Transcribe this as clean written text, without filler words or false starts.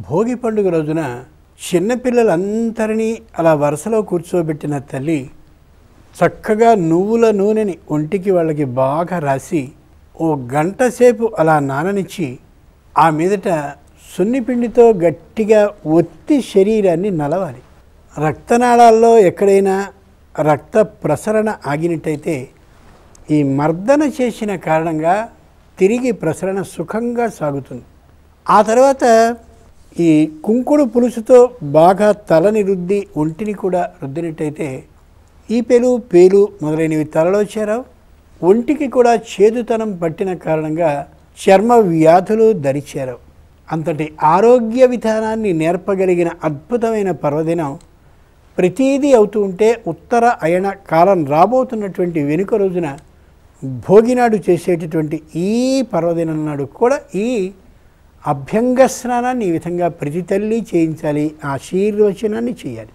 భోగి పండుగ రోజున చిన్నపిల్లలందరినీ అలా వరుసలో కూర్చోబెట్టిన తల్లి చక్కగా నువ్వుల నూనెని ఒంటికి వాళ్ళకి బాగా రాసి ఓ గంట సేపు అలా నాననిచ్చి ఆ మీదట సున్నిపిండితో గట్టిగా ఒత్తి శరీరాన్ని నలవాలి. రక్తనాళాల్లో ఎక్కడైనా రక్త ప్రసరణ ఆగినట్టయితే ఈ మర్దన చేసిన కారణంగా తిరిగి ప్రసరణ సుఖంగా సాగుతుంది. ఆ తర్వాత ఈ కుంకుడు పులుసుతో బాగా తలని రుద్ది ఒంటిని కూడా రుద్దినట్టయితే ఈపెలు పేలు మొదలైనవి తలలో చేరావు. ఒంటికి కూడా చేదుతనం పట్టిన కారణంగా చర్మ వ్యాధులు దరిచేరావు. అంతటి ఆరోగ్య విధానాన్ని నేర్పగలిగిన అద్భుతమైన పర్వదినం ప్రతీదీ అవుతూ ఉంటే ఉత్తర అయన కాలం రాబోతున్నటువంటి వెనుక రోజున భోగినాడు చేసేటటువంటి ఈ పర్వదినం నాడు కూడా ఈ అభ్యంగ స్నానాన్ని ఈ విధంగా ప్రతి తల్లి చేయించాలి, ఆశీర్వచనాన్ని చేయాలి.